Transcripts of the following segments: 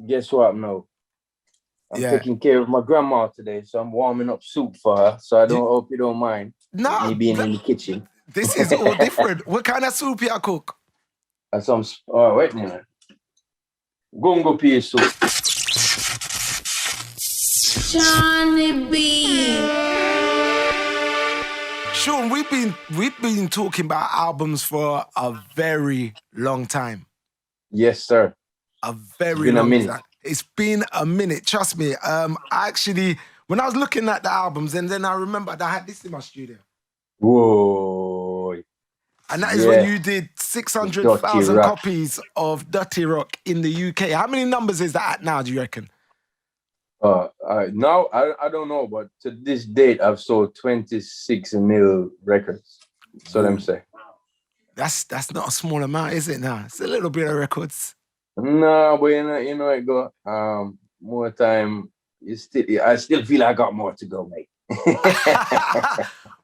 Guess what now? I'm Yeah. taking care of my grandma today, so I'm warming up soup for her. So I You, don't hope you don't mind me no, being in the kitchen. this is all different. What kind of soup you cook? And some. Oh wait a minute. Gungo pea soup. Johnny B. Sean, we've been talking about albums for a very long time. Yes, sir. A It's very been a long minute. time. It's been a minute. Trust me. I actually, when I was looking at the albums, and then I remembered I had this in my studio. Whoa. And that is when Yeah. you did Dirty 600,000 rock. copies of Dirty Rock in the UK. How many numbers is that at now, do you reckon? Now I don't know, but to this date I've sold 26 mil records. So them Ooh, say. that's not a small amount, is it now? It's a little bit of records. No, but you know it go. More time. I still feel I got more to go, mate.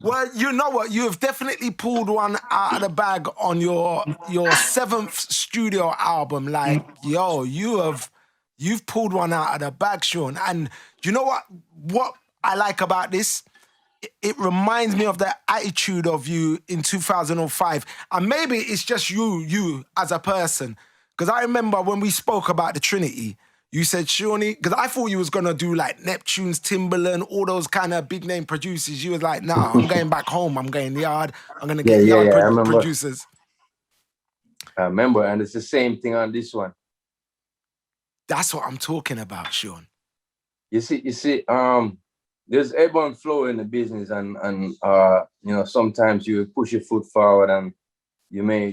Well, you know what? You have definitely pulled one out of the bag on your seventh studio album. Like, yo, you've pulled one out of the bag, Sean. And you know what? What I like about this, it reminds me of the attitude of you in 2005. And maybe it's just you as a person. Because I remember when we spoke about the Trinity, you said, Shawnee, because I thought you was going to do like Neptune's, Timberland, all those kind of big name producers. You was like, nah, I'm going back home. I'm going yard. I'm going to get yard I remember. producers. I remember, and it's the same thing on this one. That's what I'm talking about, Sean. You see, there's ebb and flow in the business, and sometimes you push your foot forward, and you may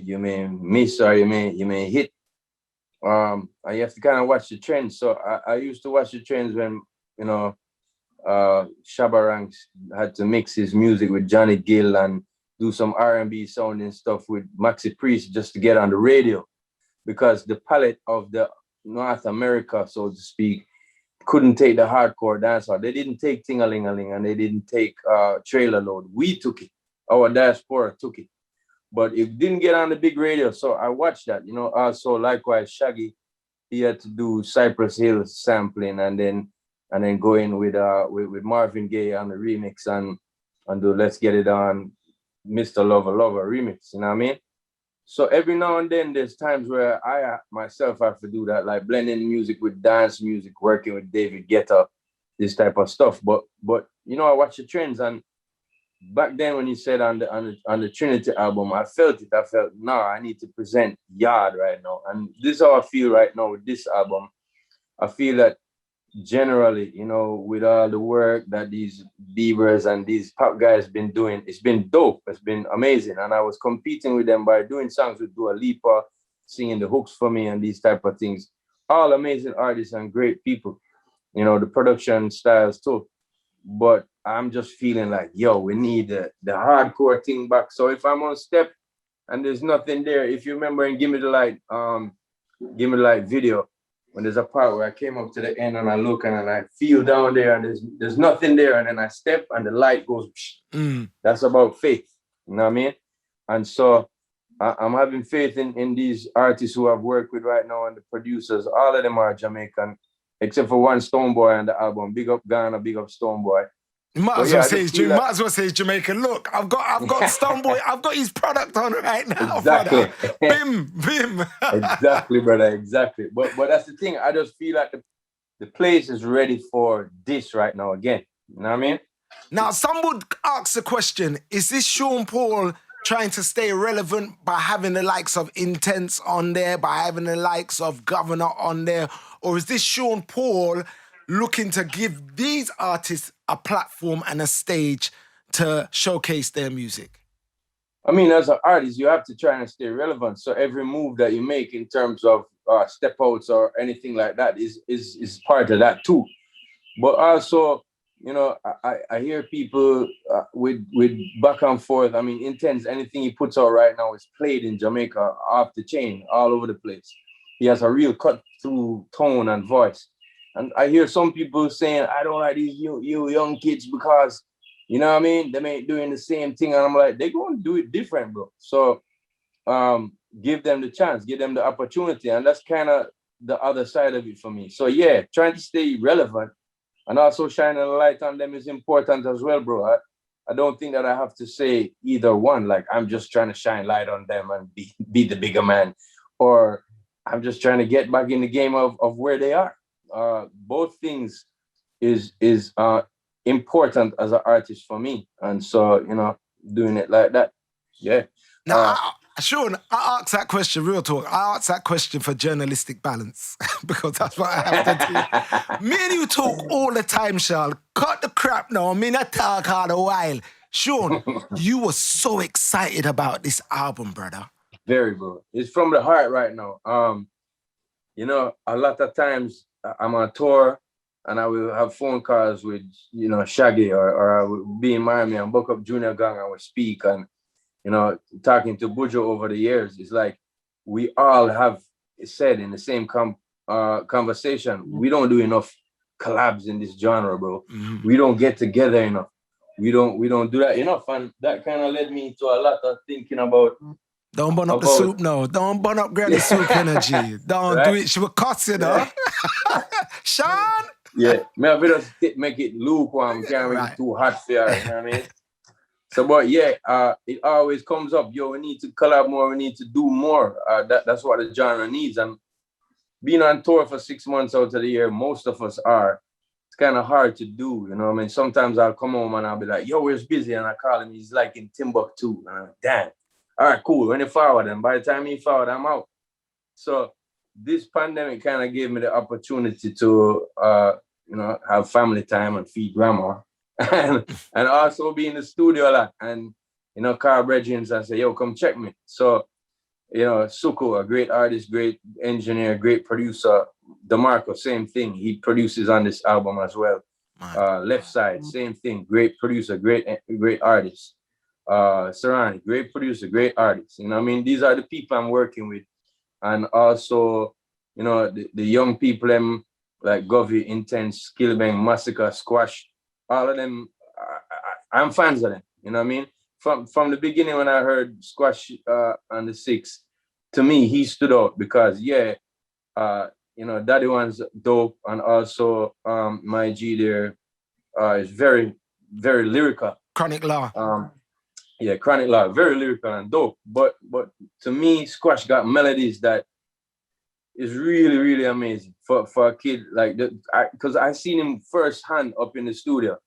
miss, or you may hit. And you have to kind of watch the trends. So I used to watch the trends when Shabba Ranks had to mix his music with Johnny Gill and do some R&B sounding stuff with Maxi Priest just to get on the radio, because the palette of the North America, so to speak, couldn't take the hardcore dancehall. They didn't take Ting-a-ling-a-ling, and they didn't take Trailer Load. We took it. Our diaspora took it. But it didn't get on the big radio. So I watched that. Also likewise Shaggy, he had to do Cypress Hill sampling, and then go in with Marvin Gaye on the remix, and do Let's Get It On, Mr. Lover Lover remix. You know what I mean? So every now and then there's times where I myself have to do that, like blending music with dance music, working with David Guetta, this type of stuff. But I watch the trends, and back then when you said on the Trinity album, I felt it. I felt, I need to present Yard right now. And this is how I feel right now with this album. I feel that generally, with all the work that these Biebers and these pop guys been doing, it's been dope. It's been amazing. And I was competing with them by doing songs with Dua Lipa, singing the hooks for me and these type of things. All amazing artists and great people, the production styles too. But I'm just feeling like, yo, we need the hardcore thing back. So if I'm on step and there's nothing there, if you remember in Give Me the Light video, when there's a part where I came up to the end and I look and I feel down there and there's nothing there, and then I step and the light goes, That's about faith. You know what I mean? And so I'm having faith in these artists who I've worked with right now, and the producers. All of them are Jamaican, except for one Stoneboy on the album. Big up Ghana, big up Stoneboy. Might as well say he's Jamaican. Look, I've got Stoneboy. I've got his product on right now, exactly. brother. Bim. Exactly, brother. Exactly. But that's the thing. I just feel like the place is ready for this right now again. You know what I mean? Now, some would ask the question: is this Sean Paul trying to stay relevant by having the likes of Intense on there, by having the likes of Governor on there, or is this Sean Paul looking to give these artists a platform and a stage to showcase their music? I mean, as an artist, you have to try and stay relevant. So every move that you make in terms of step outs or anything like that is part of that too. But also, I hear people with back and forth. I mean, Intense, anything he puts out right now is played in Jamaica off the chain, all over the place. He has a real cut through tone and voice. And I hear some people saying, I don't like these you young kids because, you know what I mean? They ain't doing the same thing. And I'm like, they're going to do it different, bro. So give them the chance, give them the opportunity. And that's kind of the other side of it for me. So yeah, trying to stay relevant and also shining a light on them is important as well, bro. I don't think that I have to say either one. Like I'm just trying to shine light on them and be the bigger man, or I'm just trying to get back in the game of where they are. Both things is important as an artist for me, and so doing it like that, yeah. Now, Sean, I asked that question, real talk. I asked that question for journalistic balance because that's what I have to do. Me and you talk all the time, Sean. Cut the crap now. Me not talk all the while. Sean, you were so excited about this album, brother. Very, bro. It's from the heart right now. A lot of times I'm on tour and I will have phone calls with, Shaggy or I will be in Miami and book up Junior Gang and we speak and, talking to Bujo over the years. It's like we all have said in the same conversation, we don't do enough collabs in this genre, bro. Mm-hmm. We don't get together enough. We don't do that enough. And that kind of led me to a lot of thinking about. Don't burn up the soup, no. Don't burn up Granny soup energy. Don't do it. She will cuss you, though. Sean? Yeah. Maybe just make it lukewarm. Can't make it too hot for you. You know what I mean? So, but yeah, it always comes up. Yo, we need to collab more. We need to do more. That's what the genre needs. And being on tour for 6 months out of the year, most of us are. It's kind of hard to do. You know what I mean? Sometimes I'll come home and I'll be like, yo, where's Busy? And I call him. He's like in Timbuktu. And I'm like, damn. All right, cool. When he forward, and by the time he forward, I'm out. So this pandemic kind of gave me the opportunity to, have family time and feed grandma, and also be in the studio a lot. And Carl Bredgens, I say, yo, come check me. So, Suko, a great artist, great engineer, great producer. DeMarco, same thing. He produces on this album as well. Left Side, same thing. Great producer, great artist. Serrani, great producer, great artist. You know what I mean? These are the people I'm working with. And also, the young people, them like Govy, Intense, Skillbang, Massacre, Squash, all of them, I'm fans of them. You know what I mean? From the beginning when I heard Squash on the 6th, to me, he stood out because, Daddy One's dope. And also my G there is very, very lyrical. Chronic Law. Yeah, Chronic Law, very lyrical and dope. But to me, Squash got melodies that is really, really amazing for a kid like that. Because I seen him firsthand up in the studio.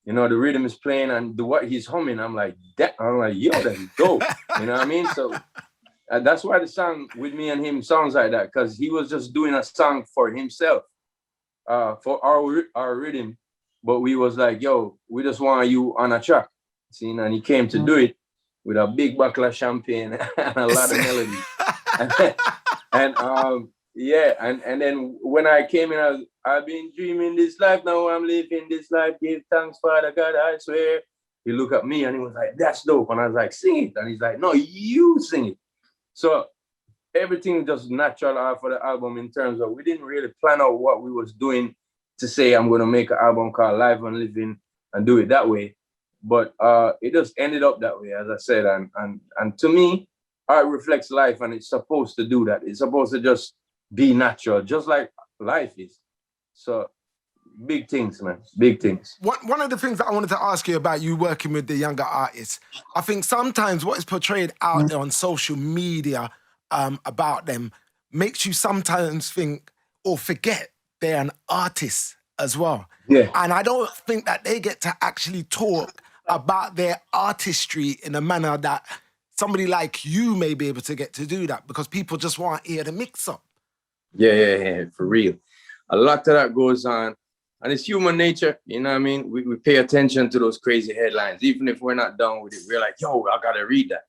The rhythm is playing and what he's humming, I'm like, yo, that's dope. You know what I mean? So that's why the song with me and him sounds like that, because he was just doing a song for himself, for our rhythm. But we was like, yo, we just want you on a track. See, and he came to do it with a big bottle of champagne and a lot of melodies. and then when I came in, I've been dreaming this life, now I'm living this life. Give thanks, Father God, I swear. He looked at me and he was like, that's dope. And I was like, sing it. And he's like, no, you sing it. So everything just natural out for the album in terms of we didn't really plan out what we was doing to say I'm going to make an album called Live and Living and do it that way. But it just ended up that way, as I said. And to me, art reflects life, and it's supposed to do that. It's supposed to just be natural, just like life is. So big things, man. Big things. One of the things that I wanted to ask you about you working with the younger artists, I think sometimes what is portrayed out there on social media about them makes you sometimes think or forget they're an artist as well. Yeah. And I don't think that they get to actually talk about their artistry in a manner that somebody like you may be able to get to do that, because people just want to hear the mix-up. Yeah, for real. A lot of that goes on. And it's human nature, you know what I mean? We pay attention to those crazy headlines. Even if we're not done with it, we're like, yo, I got to read that.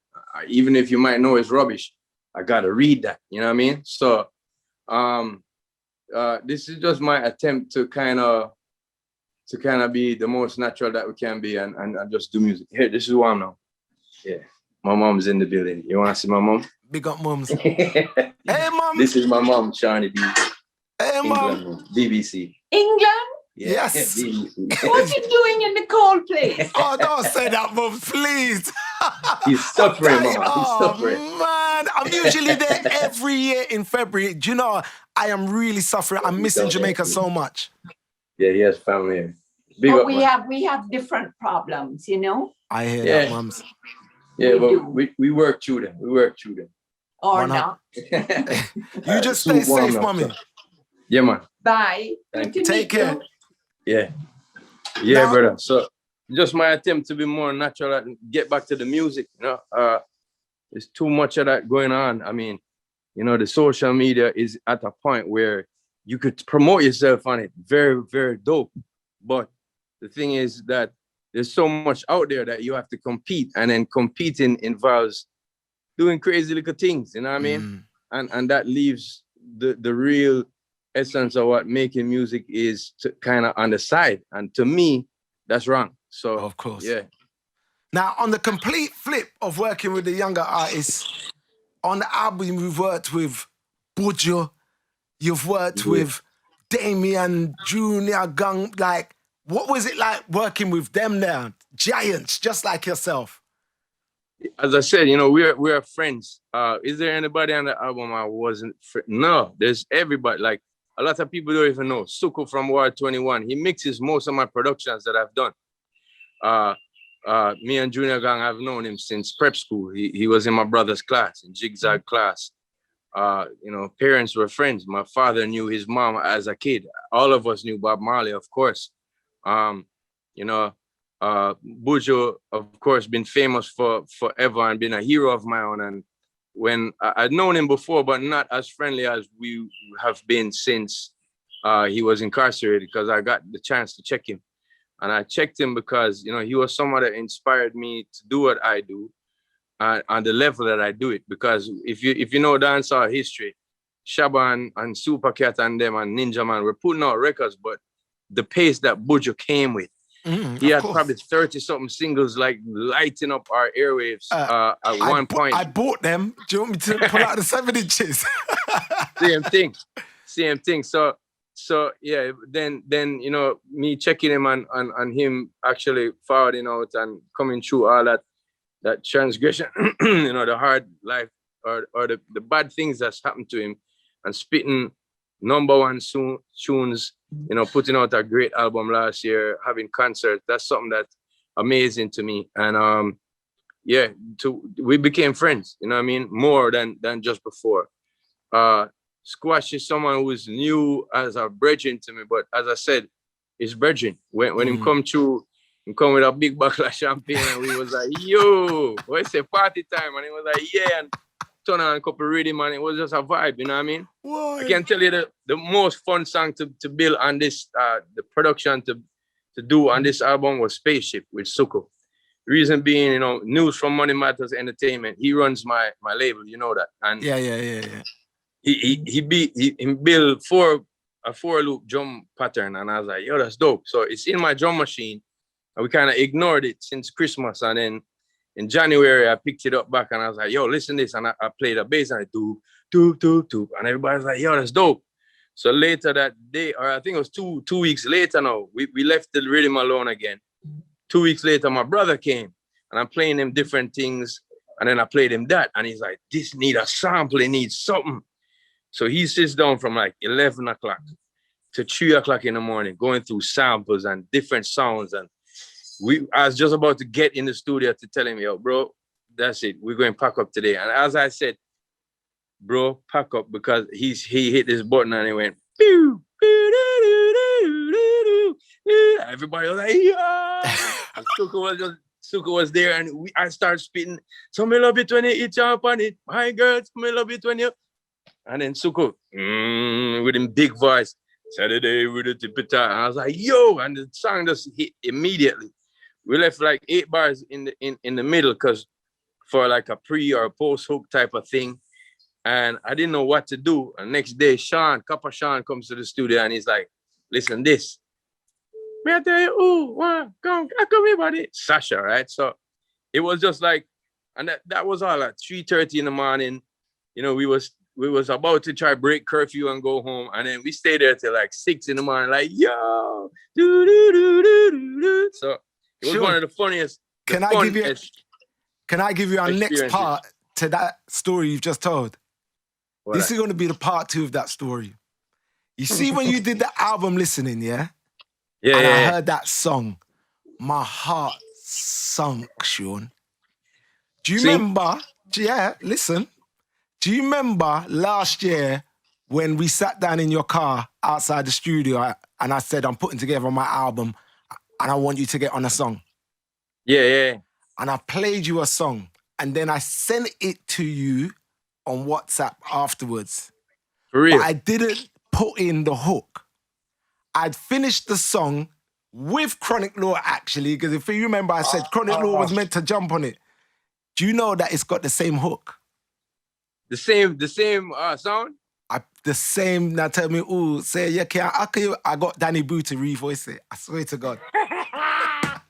Even if you might know it's rubbish, I got to read that, you know what I mean? So this is just my attempt to kind of be the most natural that we can be and just do music. Here, this is who I'm now. Yeah, my mom's in the building. You want to see my mom? Big up, moms. Hey, mom. This is my mom, Shawnee B. Hey, England, mom. BBC. England? Yeah, Yes. BBC. What you doing in the cold place? Oh, don't say that, mom, please. He's suffering, Tell you- mama. He's suffering. Man. man. I'm usually there every year in February. Do you know, I am really suffering. I'm missing Jamaica so much. Yeah, he has family here. Big But up, man. we have different problems, you know? I hear Yeah. that, mums. Yeah, We but do. we work through them. We work through them. Or 100. not. You just stay safe, mommy. Yeah, man. Bye. Thank Good to Take meet care. you. Yeah. Yeah, Now- brother. So just my attempt to be more natural and get back to the music, you know. There's too much of that going on. I mean, you know, the social media is at a point where you could promote yourself on it. Very, very dope. But the thing is that there's so much out there that you have to compete, and then competing involves doing crazy little things, you know what I mean? And that leaves the real essence of what making music is kind of on the side. And to me, that's wrong. So Of course. yeah. Now, on the complete flip of working with the younger artists, on the album you've worked with Buju, you've worked with Damien, Junior, Gang. Like, what was it like working with them now? Giants, just like yourself. As I said, you know, we're friends. Is there anybody on the album I wasn't? No, there's everybody. Like, a lot of people don't even know. Suko from Ward 21, he mixes most of my productions that I've done. Me and Junior Gang, I've known him since prep school. He was in my brother's class, in Jigsaw class. You know, parents were friends. My father knew his mom as a kid. All of us knew Bob Marley, of course. You know, Buju, of course, been famous for forever and been a hero of my own. And when I'd known him before, but not as friendly as we have been since he was incarcerated, because I got the chance to check him. And I checked him because, you know, he was someone that inspired me to do what I do on the level that I do it. Because if you know dancehall history, Shaban and Supercat and them and Ninja Man were putting out records, but the pace that Buju came with, he had probably 30-something singles like lighting up our airwaves at one point. I bought them. Do you want me to pull out the 7 inches? Same thing. So yeah, then you know, me checking him and him actually forwarding out and coming through all that transgression, you know, the hard life or the bad things that's happened to him, and spitting #1 tunes, you know, putting out a great album last year, having concerts. That's something that's amazing to me. And yeah, we became friends, you know what I mean? More than just before. Squash is someone who's new as a brethren to me, but as I said, it's brethren. When him come through, him come with a big bottle of champagne, and we was like, yo, what's a party time? And he was like, yeah, and turn on a couple of rhythm, and it was just a vibe, you know what I mean? Why? I can tell you the most fun song to build on this, the production to do on this album was Spaceship with Suko. Reason being, you know, News from Money Matters Entertainment. He runs my label, you know that. And Yeah. he built a 4-loop drum pattern, and I was like, yo, that's dope. So it's in my drum machine, and we kind of ignored it since Christmas, and then in January I picked it up back, and I was like, yo, listen to this, and I played a bass, and I do, and everybody's like, yo, that's dope. So later that day, or I think it was two weeks later now, we left the rhythm alone again. 2 weeks later, my brother came, and I'm playing him different things, and then I played him that, and he's like, this need a sample, it needs something. So he sits down from like 11 o'clock to 3 o'clock in the morning, going through samples and different sounds. And I was just about to get in the studio to tell him, yo, bro, that's it. We're going to pack up today. And as I said, bro, pack up, because he hit this button and he went, pew, pew, doo, doo, doo, doo, doo. Everybody was like, yeah. And Suka was there, and I started spitting. So me love it when you eat up on it. My girl, me love it when you. And then Suko, with him big voice, Saturday with the tipita. And I was like, yo, and the song just hit immediately. We left like 8 bars in the middle, because for like a pre or a post hook type of thing. And I didn't know what to do. And next day, Copper Sean comes to the studio, and he's like, listen, this. May I tell you, come here, buddy. Sasha, right? So it was just like, and that was all at 3:30 in the morning. You know, we was about to try break curfew and go home, and then we stayed there till like 6 in the morning, like, yo, do do do do do do. So it was one of the funniest. Can I give you our next part to that story you've just told. This is going to be the part 2 of that story. You see, when you did the album Listening, yeah? Yeah, And yeah, I yeah. heard that song, my heart sunk, Sean. Do you See? remember? Yeah, listen. Do you remember last year when we sat down in your car outside the studio and I said, I'm putting together my album and I want you to get on a song? Yeah, yeah. And I played you a song and then I sent it to you on WhatsApp afterwards. For But real. I didn't put in the hook. I'd finished the song with Chronic Law, actually, because if you remember, I said Chronic Law was meant to jump on it. Do you know that it's got the same hook? The same sound? The same. Now tell me, ooh, say, yeah, I got Danny Boo to revoice it. I swear to God. That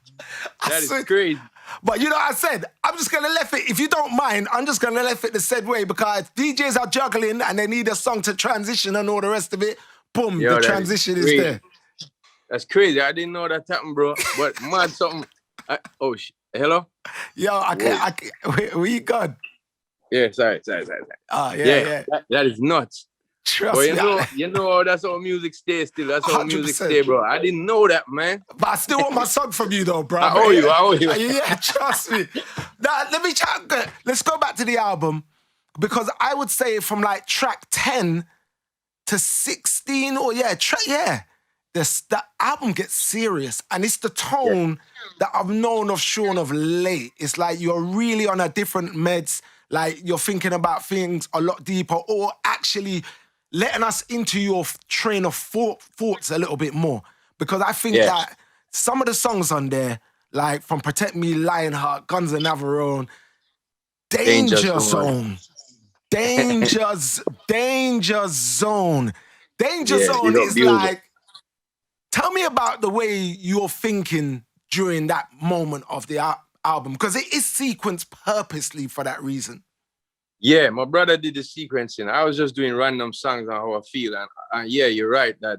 is crazy. But you know what I said? I'm just going to left it, if you don't mind, I'm just going to left it the said way because DJs are juggling and they need a song to transition and all the rest of it. Boom, Yo, the transition is there. That's crazy. I didn't know that happened, bro. But mad something. Hello? Yo, I can't. Where you gone? Yeah, sorry. Yeah. That is nuts. Trust But me. you know, that's how music stays still. That's how music 100%. stay, bro. I didn't know that, man. But I still want my song from you, though, bro. I owe you. Yeah, trust me. Now, let's go back to the album because I would say from like track 10 to 16, the album gets serious, and it's the tone that I've known of Sean of late. It's like you're really on a different meds, like you're thinking about things a lot deeper, or actually letting us into your train of thoughts a little bit more. Because I think that some of the songs on there, like from Protect Me, Lionheart, Guns and Navarone, Danger Zone. Danger Zone is like, tell me about the way you're thinking during that moment of the album, because it is sequenced purposely for that reason. Yeah, my brother did the sequencing. I was just doing random songs on how I feel. And yeah, you're right that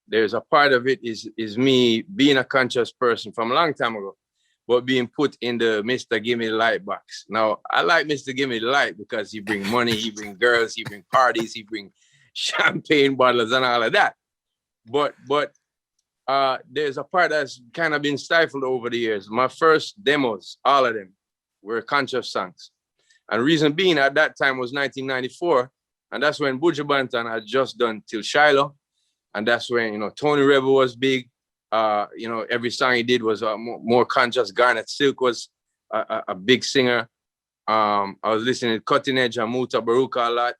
there's a part of it is me being a conscious person from a long time ago, but being put in the Mr. Gimme the Light box. Now, I like Mr. Gimme the Light because he bring money, he bring girls, he bring parties, he bring champagne bottles and all of that. But there's a part that's kind of been stifled over the years. My first demos, all of them, were conscious songs. And reason being, at that time was 1994, and that's when Buju Banton had just done Till Shiloh, and that's when, Tony Rebel was big. Every song he did was more conscious. Garnet Silk was a big singer. I was listening to Cutting Edge and Muta Baruka a lot.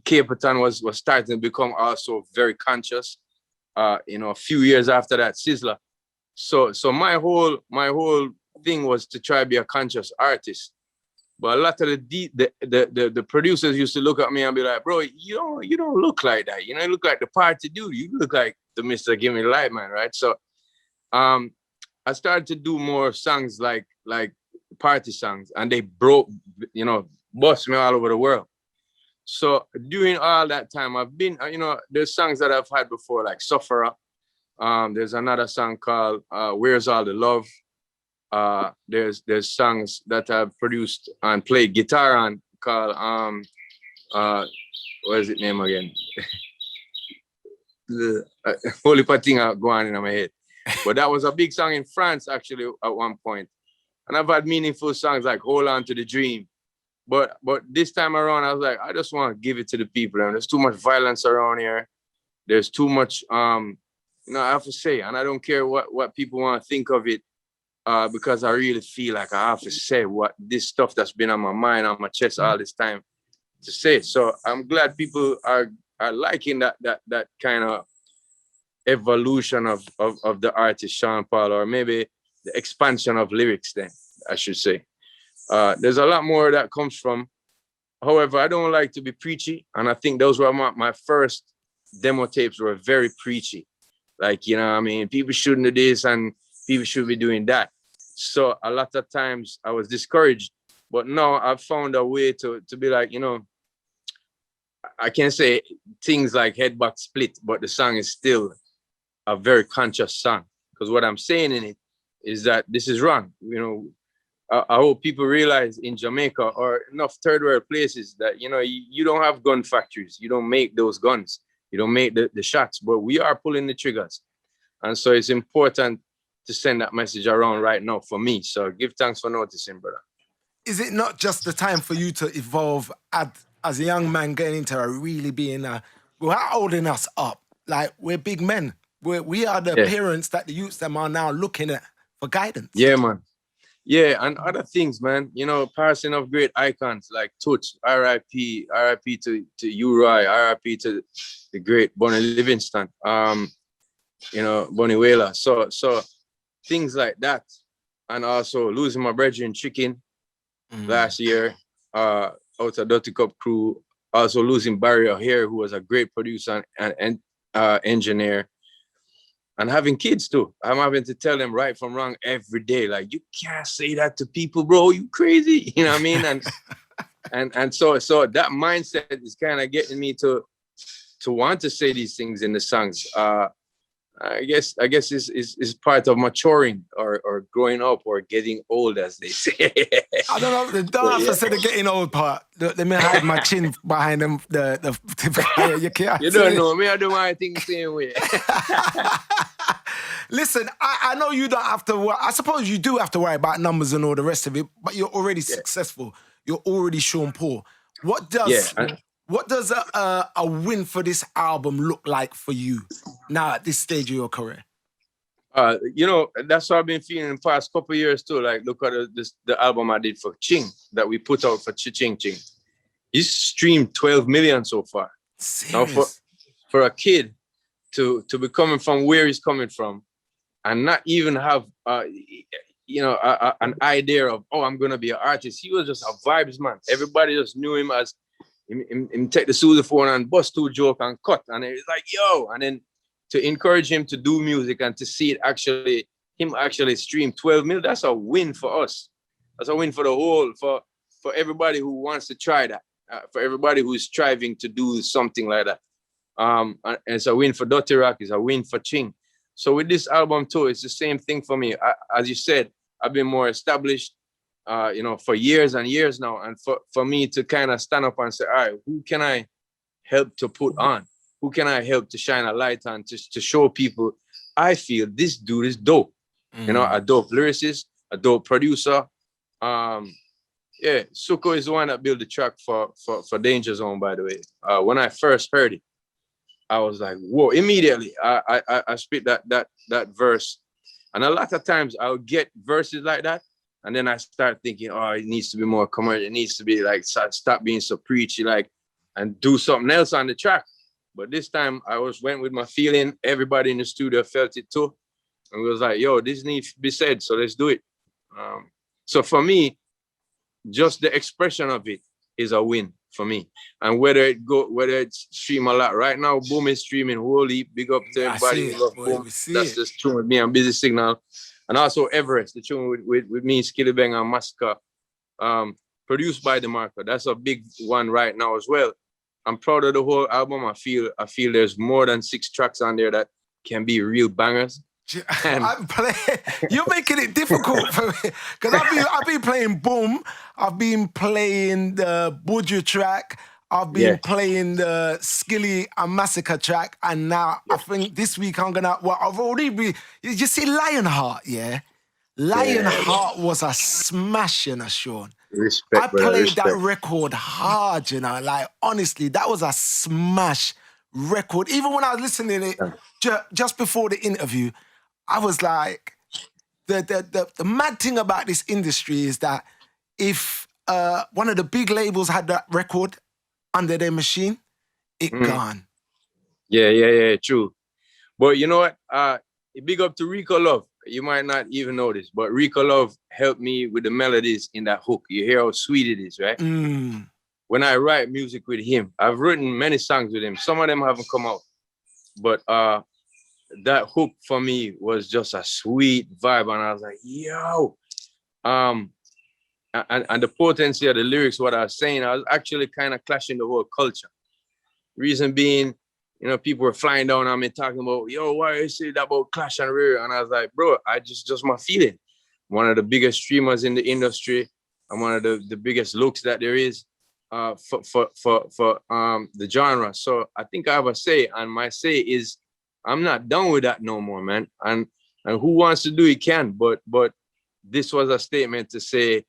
Capleton was starting to become also very conscious. A few years after that, Sizzler. So my whole thing was to try to be a conscious artist. But a lot of the producers used to look at me and be like, bro, you don't look like that. You look like the party dude. You look like the Mr. Give Me the Light man, right? So I started to do more songs like party songs, and they bust me all over the world. So during all that time, I've been, there's songs that I've had before, like Sufferer. There's another song called Where's All the Love? There's songs that I've produced and played guitar on called what is it name again? Holy thing going in my head. But that was a big song in France actually at one point. And I've had meaningful songs like Hold On to the Dream. But this time around, I was like, I just want to give it to the people. And there's too much violence around here. There's too much I have to say, and I don't care what people want to think of it. Because I really feel like I have to say what this stuff that's been on my mind, on my chest all this time to say. So I'm glad people are liking that kind of evolution of the artist Sean Paul, or maybe the expansion of lyrics then, I should say. There's a lot more that comes from. However, I don't like to be preachy, and I think those were my first demo tapes were very preachy. Like, people shouldn't do this and people should be doing that. So a lot of times I was discouraged, but now I've found a way to be like, I can't say things like Headback Split, but the song is still a very conscious song, because what I'm saying in it is that this is wrong. I hope people realize in Jamaica or enough third world places that, you know, you don't have gun factories. You don't make those guns. You don't make the shots, but we are pulling the triggers. And so it's important to send that message around right now for me. So give thanks for noticing, brother. Is it not just the time for you to evolve as a young man getting into really being we're holding us up? Like, we're big men. We are the parents that the youths them are now looking at for guidance. Yeah, man. Yeah, and other things, man. You know, passing of great icons like Toots, R.I.P., R.I.P. to U-Roy, R.I.P. to the great Bonnie Livingston, you know, Bonnie Whaler. So things like that. And also losing my brethren Chicken last year, out of Dirty Cup crew. Also losing Barry O'Hare, who was a great producer and engineer. And having kids too. I'm having to tell them right from wrong every day. Like, you can't say that to people, bro. You crazy. You know what I mean? And so that mindset is kind of getting me to want to say these things in the songs. I guess is part of maturing or growing up or getting old, as they say. I don't know. Don't have to say the getting old part. Let me hide my chin behind them. You can't. You don't know me. I do my thing the same way. Listen, I know you don't have to. I suppose you do have to worry about numbers and all the rest of it. But you're already successful. You're already Sean Paul. What does a win for this album look like for you now at this stage of your career? You know, that's what I've been feeling in the past couple of years too. Like, look at the album I did for Ching that we put out for Ching. He's streamed 12 million so far. Serious? Now for a kid to be coming from where he's coming from and not even have you know, an idea of, oh, I'm gonna be an artist. He was just a vibes man. Everybody just knew him as him take the sousaphone and bust two joke and cut. And it was like, yo, and then to encourage him to do music and to see it actually stream 12 mil, that's a win for us. That's a win for the whole, for everybody who wants to try that, for everybody who's striving to do something like that. And it's a win for Dirty Rock, it's a win for Ching. So with this album too, it's the same thing for me. As you said, I've been more established, you know, for years and years now. And for me to kind of stand up and say, all right, who can I help to put on? Who can I help to shine a light on to show people I feel this dude is dope? You know, a dope lyricist, a dope producer. Yeah, Suko is the one that built the track for Danger Zone, by the way. When I first heard it, I was like, whoa, immediately I spit that verse. And a lot of times I'll get verses like that. And then I start thinking, oh, it needs to be more commercial. It needs to be like, stop being so preachy, like, and do something else on the track. But this time I went with my feeling. Everybody in the studio felt it too. And we was like, yo, this needs to be said. So let's do it. So for me, just the expression of it is a win for me. And whether it's stream a lot. Right now, Boom is streaming wholly. Big up to everybody who love Boom. That's just tune with me and Busy Signal. And also Everest, the tune with me, Skillibeng and Massacre, produced by DeMarco. That's a big one right now as well. I'm proud of the whole album. I feel there's more than 6 tracks on there that can be real bangers. You're making it difficult for me because I've been playing Boom. I've been playing the Buju track. I've been playing the Skilly and Massacre track, and now I think this week I'm gonna. Well, I've already been. You see, Lionheart, Lionheart was a smash, you know, Sean. I played that record hard, you know, like honestly, that was a smash record. Even when I was listening to it just before the interview, I was like, the mad thing about this industry is that if one of the big labels had that record under their machine, it gone. Yeah, true. But you know what? Big up to Rico Love. You might not even know this, but Rico Love helped me with the melodies in that hook. You hear how sweet it is, right? When I write music with him, I've written many songs with him. Some of them haven't come out. But that hook for me was just a sweet vibe. And I was like, yo. And the potency of the lyrics, what I was saying, I was actually kind of clashing the whole culture. Reason being, you know, people were flying down on me talking about, yo, why you say that about Clash and Rare? And I was like, bro, I just my feeling. one of the biggest streamers in the industry. I'm one of the biggest looks that there is for the genre. So I think I have a say, and my say is I'm not done with that no more, man. And who wants to do it can, but this was a statement to say,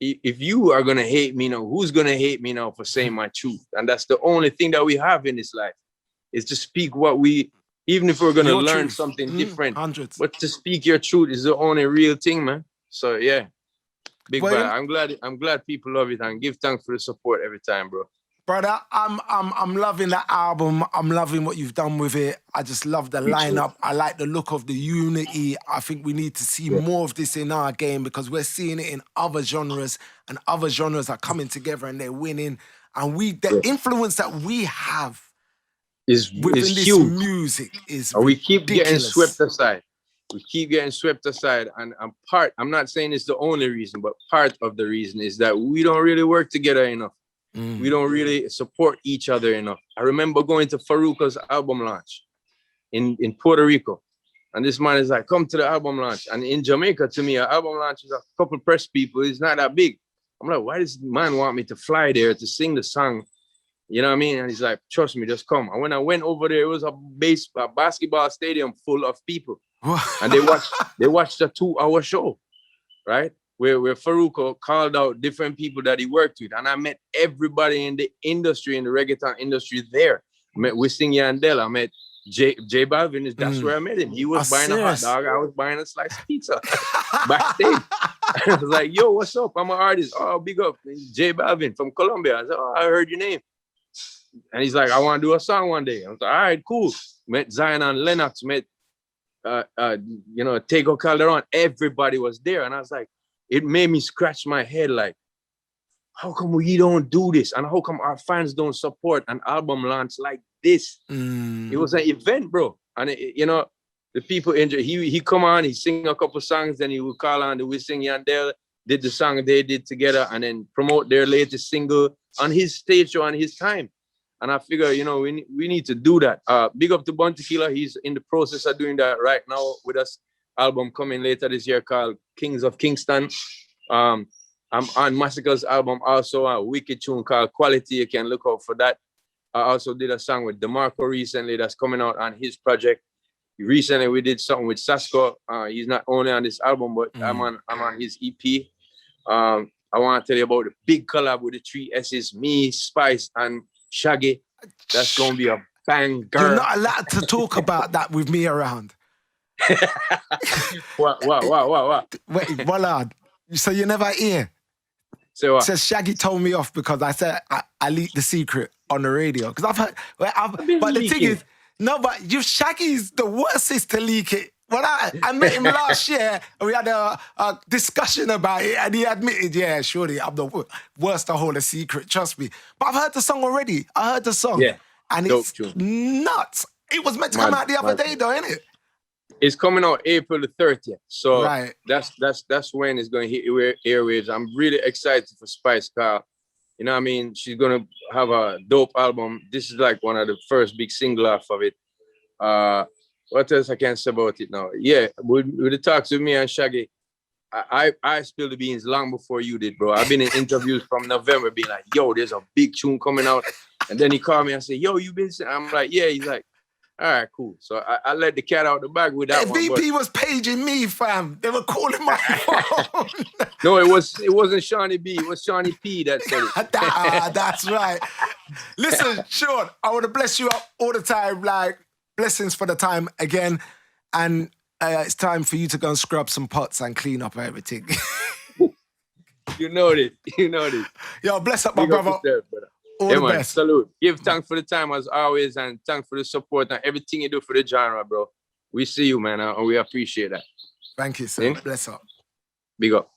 if you are gonna hate me now, who's gonna hate me now for saying my truth? And that's the only thing that we have in this life, is to speak what we, even if we're gonna Your learn truth. something different, Hundreds. but to speak your truth is the only real thing, man. So yeah, big Well, bad. I'm glad people love it, and give thanks for the support every time, bro. brother, I'm loving that album. I'm loving what you've done with it. I just love the Me too. lineup. I like the look of the unity. I think we need to see more of this in our game, because we're seeing it in other genres, and other genres are coming together and they're winning. And the influence that we have Is within this huge. music is And we keep getting ridiculous. swept aside. We keep getting swept aside. And I'm not saying it's the only reason, but part of the reason is that we don't really work together enough. We don't really support each other enough. I remember going to Faruq's album launch in Puerto Rico. And this man is like, come to the album launch. And in Jamaica, to me, an album launch is a couple press people. It's not that big. I'm like, why does man want me to fly there to sing the song? You know what I mean? And he's like, trust me, just come. And when I went over there, it was a basketball stadium full of people. And they watched a 2-hour show, right? Where Faruko called out different people that he worked with. And I met everybody in the industry, in the reggaeton industry there. I met Wisin Yandel. I met J Balvin. That's where I met him. He was buying a hot dog. I was buying a slice of pizza backstage. I was like, yo, what's up? I'm an artist. Oh, big up. J Balvin from Colombia. I said, oh, I heard your name. And he's like, I want to do a song one day. I was like, all right, cool. Met Zion and Lennox, met Tego Calderon. Everybody was there. And I was like, it made me scratch my head like, how come we don't do this? And how come our fans don't support an album launch like this? It was an event, bro. And the people enjoy. He come on, he sing a couple songs, then he would call on the Wisin Yandel, did the song they did together, and then promote their latest single on his stage show on his time. And I figure, we need to do that. Big up to Bun Tequila. He's in the process of doing that right now with us. Album coming later this year called Kings of Kingston. I'm on Massacre's album also, a wicked tune called Quality. You can look out for that. I also did a song with DeMarco recently that's coming out on his project. Recently, we did something with Sasko. He's not only on this album, but I'm on his EP. I want to tell you about the big collab with the 3 S's, me, Spice, and Shaggy. That's going to be a banger. You're not allowed to talk about that with me around. What? Wait, Wallard. So you never hear? So what? Says Shaggy told me off because I said I leaked the secret on the radio. Because I've heard, but the thing is, no, but Shaggy's the worst to leak it. When I met him last year, and we had a discussion about it, and he admitted, yeah, surely I'm the worst to hold a secret, trust me. But I've heard the song already. I heard the song. Yeah. And it's nuts. It was meant to come out the other day, though, innit? It's coming out April the 30th. So right. that's when it's going to hit airwaves. I'm really excited for Spice Car. You know what I mean? She's going to have a dope album. This is like one of the first big single off of it. What else I can say about it now? Yeah, with the talks with me and Shaggy, I spilled the beans long before you did, bro. I've been in interviews from November being like, yo, there's a big tune coming out. And then he called me and said, yo, you been saying? I'm like, yeah. He's like, all right, cool. So I let the cat out the bag with that one. VP was paging me, fam. They were calling my phone. No, it wasn't Shawnee B. It was Shawnee P that said it. That's right. Listen, Sean, I want to bless you up all the time. Like, blessings for the time again. And it's time for you to go and scrub some pots and clean up everything. You know this. Yo, bless up, my brother. All the best. Salute. Give thanks for the time as always, and thanks for the support and everything you do for the genre, bro. We see you, man, and we appreciate that. Thank you, sir. Bless up. Big up.